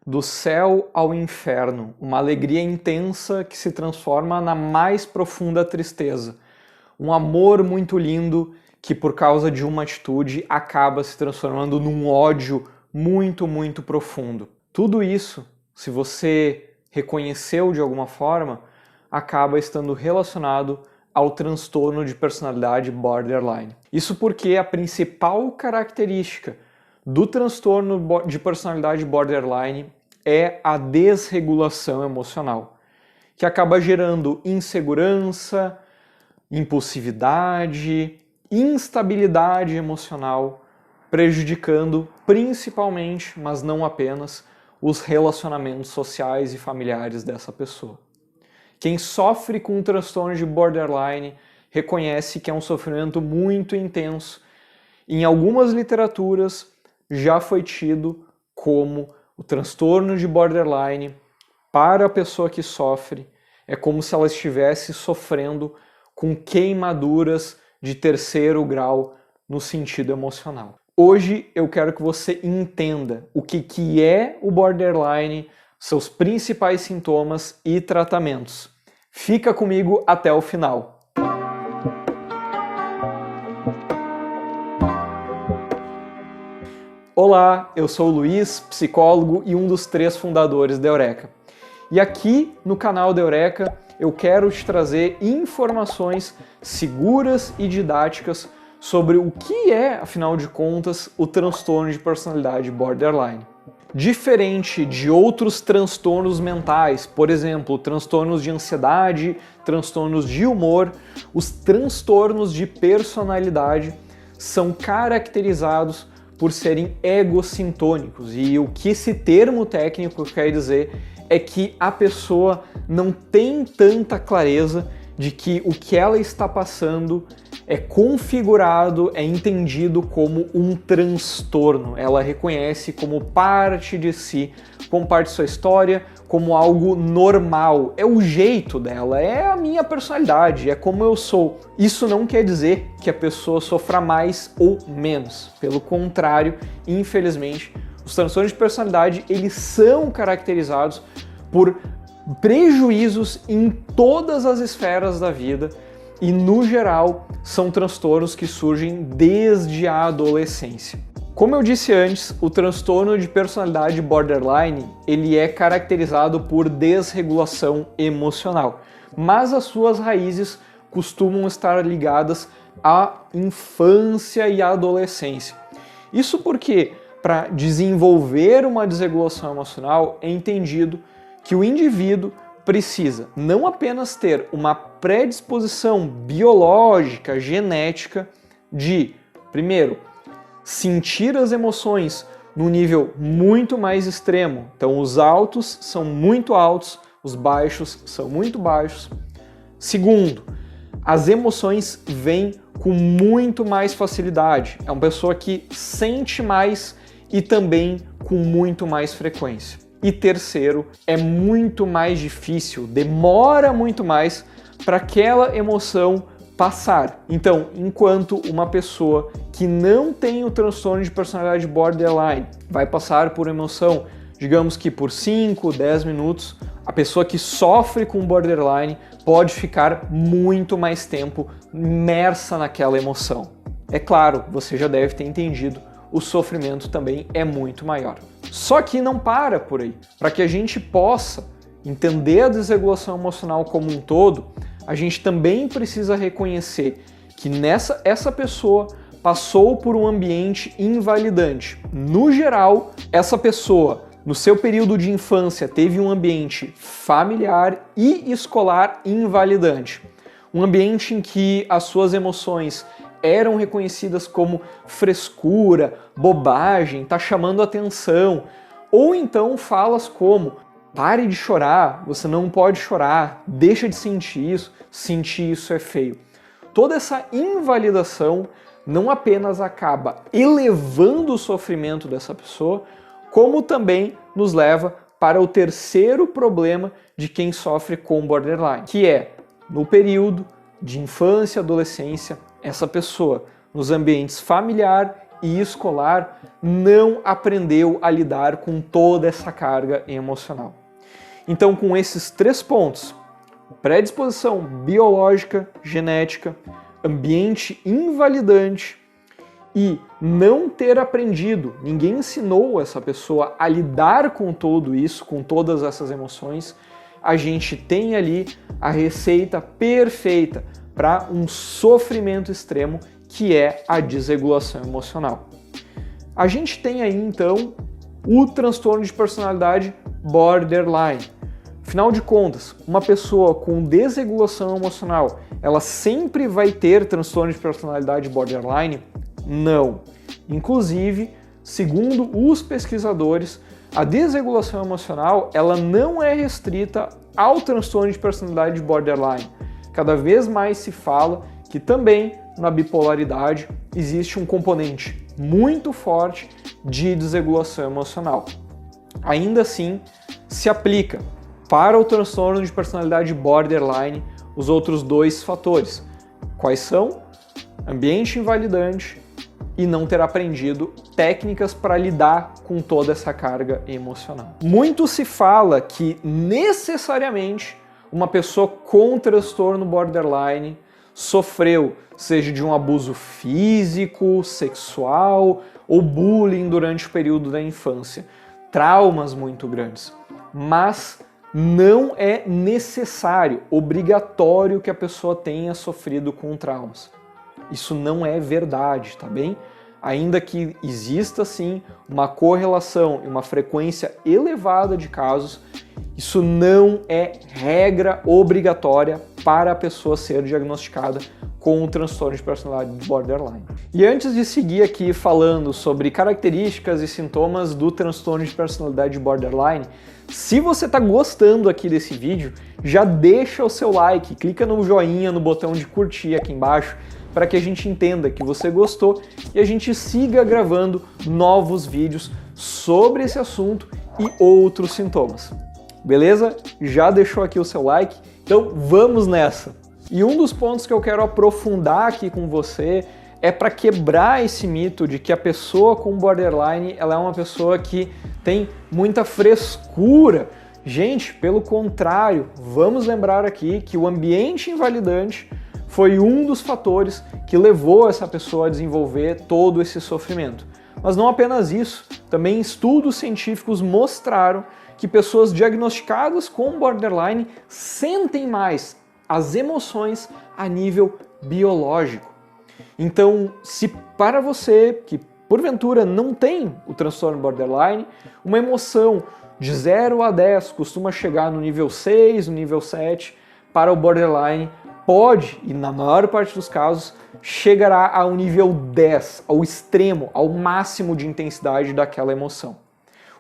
do céu ao inferno, uma alegria intensa que se transforma na mais profunda tristeza, um amor muito lindo que por causa de uma atitude acaba se transformando num ódio muito, muito profundo. Tudo isso, se você reconheceu de alguma forma, acaba estando relacionado ao transtorno de personalidade borderline. Isso porque a principal característica do transtorno de personalidade borderline é a desregulação emocional, que acaba gerando insegurança, impulsividade, instabilidade emocional, prejudicando principalmente, mas não apenas, os relacionamentos sociais e familiares dessa pessoa. Quem sofre com um transtorno de borderline reconhece que é um sofrimento muito intenso. Em algumas literaturas já foi tido como o transtorno de borderline para a pessoa que sofre é como se ela estivesse sofrendo com queimaduras de 3º grau no sentido emocional. Hoje eu quero que você entenda o que é o borderline, seus principais sintomas e tratamentos. Fica comigo até o final. Olá, eu sou o Luiz, psicólogo e um dos 3 fundadores da Eureka. E aqui no canal da Eureka eu quero te trazer informações seguras e didáticas sobre o que é, afinal de contas, o transtorno de personalidade borderline. Diferente de outros transtornos mentais, por exemplo, transtornos de ansiedade, transtornos de humor, os transtornos de personalidade são caracterizados por serem egocintônicos. E o que esse termo técnico quer dizer é que a pessoa não tem tanta clareza de que o que ela está passando é configurado, é entendido como um transtorno. Ela reconhece como parte de si, como parte de sua história, como algo normal. É o jeito dela, é a minha personalidade, é como eu sou. Isso não quer dizer que a pessoa sofra mais ou menos. Pelo contrário, infelizmente, os transtornos de personalidade, eles são caracterizados por prejuízos em todas as esferas da vida e, no geral, são transtornos que surgem desde a adolescência. Como eu disse antes, o transtorno de personalidade borderline, ele é caracterizado por desregulação emocional, mas as suas raízes costumam estar ligadas à infância e à adolescência. Isso porque, para desenvolver uma desregulação emocional, é entendido que o indivíduo precisa não apenas ter uma predisposição biológica, genética, de, primeiro, sentir as emoções num nível muito mais extremo. Então, os altos são muito altos, os baixos são muito baixos. Segundo, as emoções vêm com muito mais facilidade. É uma pessoa que sente mais e também com muito mais frequência. E terceiro, é muito mais difícil, demora muito mais para aquela emoção passar. Então, enquanto uma pessoa que não tem o transtorno de personalidade borderline vai passar por emoção, digamos que por 5, 10 minutos, a pessoa que sofre com borderline pode ficar muito mais tempo imersa naquela emoção. É claro, você já deve ter entendido, o sofrimento também é muito maior. Só que não para por aí. Para que a gente possa entender a desregulação emocional como um todo, a gente também precisa reconhecer que essa pessoa passou por um ambiente invalidante. No geral, essa pessoa, no seu período de infância, teve um ambiente familiar e escolar invalidante. Um ambiente em que as suas emoções eram reconhecidas como frescura, bobagem, tá chamando atenção, ou então falas como pare de chorar, você não pode chorar, deixa de sentir isso é feio. Toda essa invalidação não apenas acaba elevando o sofrimento dessa pessoa, como também nos leva para o terceiro problema de quem sofre com borderline, que é, no período de infância e adolescência, essa pessoa, nos ambientes familiar e escolar não aprendeu a lidar com toda essa carga emocional. Então, com esses 3 pontos, predisposição biológica, genética, ambiente invalidante e não ter aprendido, ninguém ensinou essa pessoa a lidar com tudo isso, com todas essas emoções, a gente tem ali a receita perfeita para um sofrimento extremo, que é a desregulação emocional. A gente tem aí então o transtorno de personalidade borderline. Afinal de contas, uma pessoa com desregulação emocional, ela sempre vai ter transtorno de personalidade borderline? Não. Inclusive, segundo os pesquisadores, a desregulação emocional ela não é restrita ao transtorno de personalidade borderline. Cada vez mais se fala que também na bipolaridade existe um componente muito forte de desregulação emocional. Ainda assim, se aplica para o transtorno de personalidade borderline os outros 2 fatores. Quais são? Ambiente invalidante e não ter aprendido técnicas para lidar com toda essa carga emocional. Muito se fala que necessariamente uma pessoa com transtorno borderline sofreu, seja de um abuso físico, sexual ou bullying durante o período da infância, traumas muito grandes. Mas não é necessário, obrigatório que a pessoa tenha sofrido com traumas. Isso não é verdade, tá bem? Ainda que exista sim uma correlação e uma frequência elevada de casos, isso não é regra obrigatória para a pessoa ser diagnosticada com o transtorno de personalidade borderline. E antes de seguir aqui falando sobre características e sintomas do transtorno de personalidade borderline, se você está gostando aqui desse vídeo, já deixa o seu like, clica no joinha, no botão de curtir aqui embaixo, para que a gente entenda que você gostou e a gente siga gravando novos vídeos sobre esse assunto e outros sintomas. Beleza? Já deixou aqui o seu like? Então vamos nessa! E um dos pontos que eu quero aprofundar aqui com você é para quebrar esse mito de que a pessoa com borderline ela é uma pessoa que tem muita frescura. Gente, pelo contrário, vamos lembrar aqui que o ambiente invalidante foi um dos fatores que levou essa pessoa a desenvolver todo esse sofrimento. Mas não apenas isso, também estudos científicos mostraram que pessoas diagnosticadas com borderline sentem mais as emoções a nível biológico. Então, se para você que porventura não tem o transtorno borderline, uma emoção de 0 a 10 costuma chegar no nível 6, no nível 7, para o borderline pode, e na maior parte dos casos, chegará ao nível 10, ao extremo, ao máximo de intensidade daquela emoção.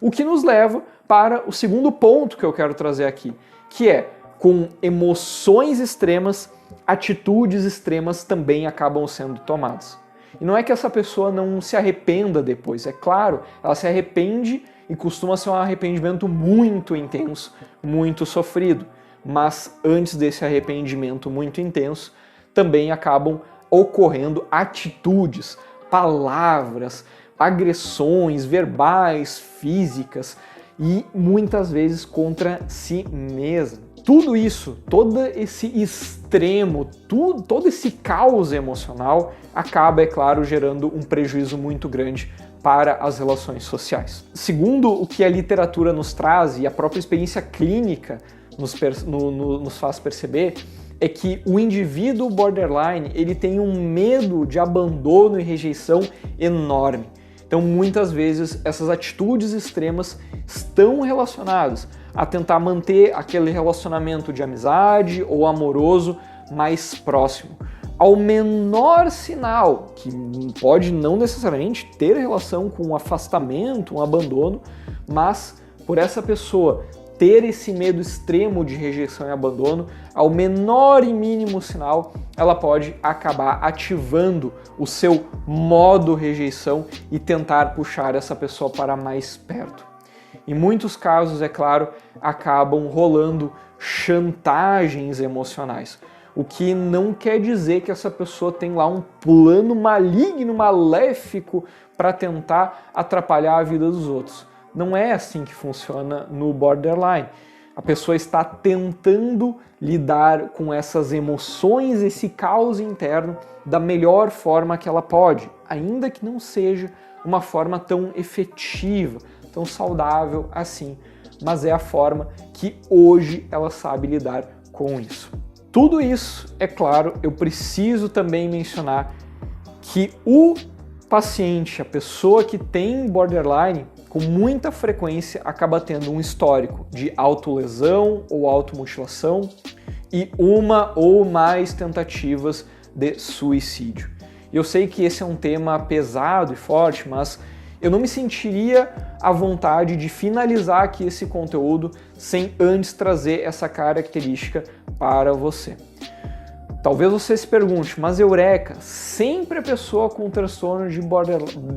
O que nos leva para o segundo ponto que eu quero trazer aqui, que é, com emoções extremas, atitudes extremas também acabam sendo tomadas. E não é que essa pessoa não se arrependa depois, é claro, ela se arrepende e costuma ser um arrependimento muito intenso, muito sofrido. Mas antes desse arrependimento muito intenso, também acabam ocorrendo atitudes, palavras, agressões verbais, físicas e muitas vezes contra si mesma. Tudo isso, todo esse extremo, todo esse caos emocional acaba, é claro, gerando um prejuízo muito grande para as relações sociais. Segundo o que a literatura nos traz e a própria experiência clínica nos faz perceber, é que o indivíduo borderline ele tem um medo de abandono e rejeição enorme. Então, muitas vezes, essas atitudes extremas estão relacionadas a tentar manter aquele relacionamento de amizade ou amoroso mais próximo. Ao menor sinal, que pode não necessariamente ter relação com um afastamento, um abandono, mas por essa pessoa ter esse medo extremo de rejeição e abandono, ao menor e mínimo sinal, ela pode acabar ativando o seu modo rejeição e tentar puxar essa pessoa para mais perto. Em muitos casos, é claro, acabam rolando chantagens emocionais, o que não quer dizer que essa pessoa tem lá um plano maligno, maléfico, para tentar atrapalhar a vida dos outros. Não é assim que funciona no borderline. A pessoa está tentando lidar com essas emoções, esse caos interno, da melhor forma que ela pode, ainda que não seja uma forma tão efetiva, tão saudável assim, mas é a forma que hoje ela sabe lidar com isso. Tudo isso, é claro, eu preciso também mencionar que o paciente, a pessoa que tem borderline, com muita frequência acaba tendo um histórico de autolesão ou automutilação e uma ou mais tentativas de suicídio. Eu sei que esse é um tema pesado e forte, mas eu não me sentiria à vontade de finalizar aqui esse conteúdo sem antes trazer essa característica para você. Talvez você se pergunte, mas Eureka, sempre a pessoa com transtorno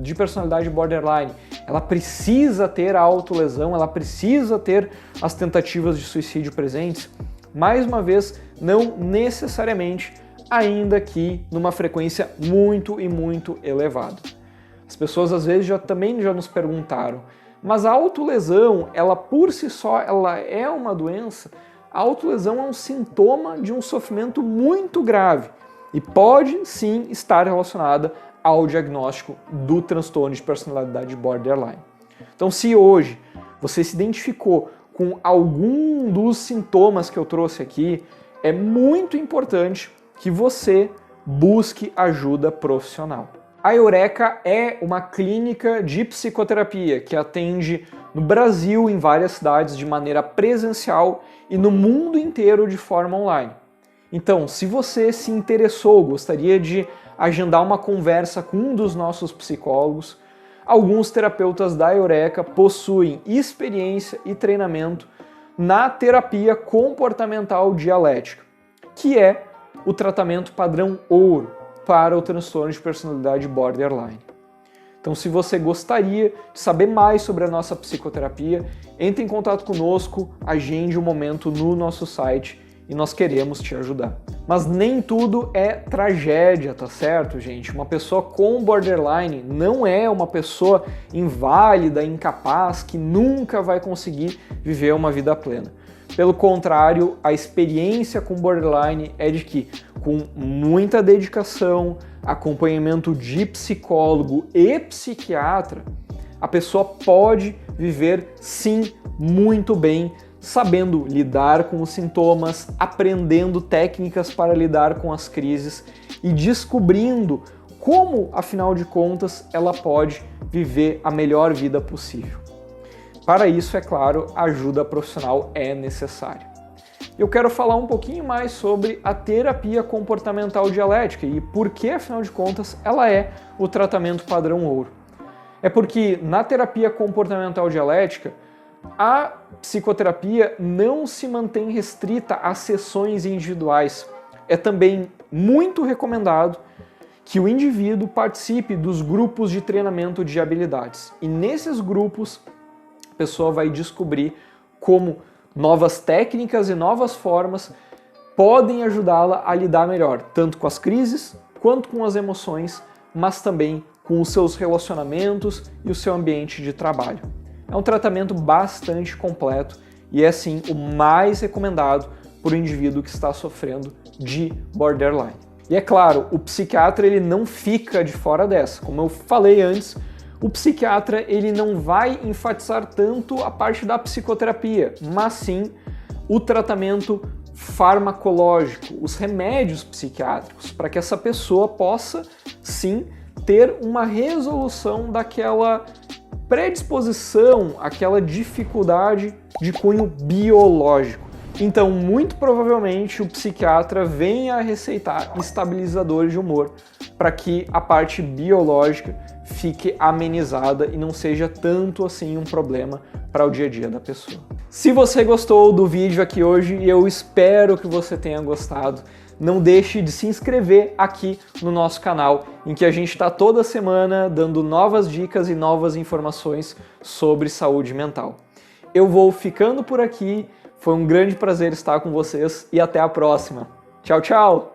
de personalidade borderline, ela precisa ter a autolesão, ela precisa ter as tentativas de suicídio presentes? Mais uma vez, não necessariamente, ainda que numa frequência muito e muito elevada. As pessoas às vezes também já nos perguntaram, mas a autolesão, ela por si só, ela é uma doença? A autolesão é um sintoma de um sofrimento muito grave e pode sim estar relacionada ao diagnóstico do transtorno de personalidade borderline. Então, se hoje você se identificou com algum dos sintomas que eu trouxe aqui, é muito importante que você busque ajuda profissional. A Eureka é uma clínica de psicoterapia que atende no Brasil, em várias cidades, de maneira presencial e no mundo inteiro de forma online. Então, se você se interessou, gostaria de agendar uma conversa com um dos nossos psicólogos, alguns terapeutas da Eureka possuem experiência e treinamento na terapia comportamental dialética, que é o tratamento padrão ouro para o transtorno de personalidade borderline. Então, se você gostaria de saber mais sobre a nossa psicoterapia, entre em contato conosco, agende um momento no nosso site e nós queremos te ajudar. Mas nem tudo é tragédia, tá certo, gente? Uma pessoa com borderline não é uma pessoa inválida, incapaz, que nunca vai conseguir viver uma vida plena. Pelo contrário, a experiência com borderline é de que, com muita dedicação, acompanhamento de psicólogo e psiquiatra, a pessoa pode viver sim muito bem, sabendo lidar com os sintomas, aprendendo técnicas para lidar com as crises e descobrindo como, afinal de contas, ela pode viver a melhor vida possível. Para isso, é claro, ajuda profissional é necessária. Eu quero falar um pouquinho mais sobre a terapia comportamental dialética e por que, afinal de contas, ela é o tratamento padrão ouro. É porque na terapia comportamental dialética, a psicoterapia não se mantém restrita a sessões individuais. É também muito recomendado que o indivíduo participe dos grupos de treinamento de habilidades. E nesses grupos, a pessoa vai descobrir como novas técnicas e novas formas podem ajudá-la a lidar melhor, tanto com as crises, quanto com as emoções, mas também com os seus relacionamentos e o seu ambiente de trabalho. É um tratamento bastante completo e é, sim, o mais recomendado para o indivíduo que está sofrendo de borderline. E é claro, o psiquiatra ele não fica de fora dessa. Como eu falei antes, o psiquiatra ele não vai enfatizar tanto a parte da psicoterapia, mas sim o tratamento farmacológico, os remédios psiquiátricos, para que essa pessoa possa sim ter uma resolução daquela predisposição, aquela dificuldade de cunho biológico. Então, muito provavelmente, o psiquiatra venha a receitar estabilizadores de humor para que a parte biológica fique amenizada e não seja tanto assim um problema para o dia a dia da pessoa. Se você gostou do vídeo aqui hoje, e eu espero que você tenha gostado, não deixe de se inscrever aqui no nosso canal, em que a gente está toda semana dando novas dicas e novas informações sobre saúde mental. Eu vou ficando por aqui, foi um grande prazer estar com vocês e até a próxima. Tchau, tchau!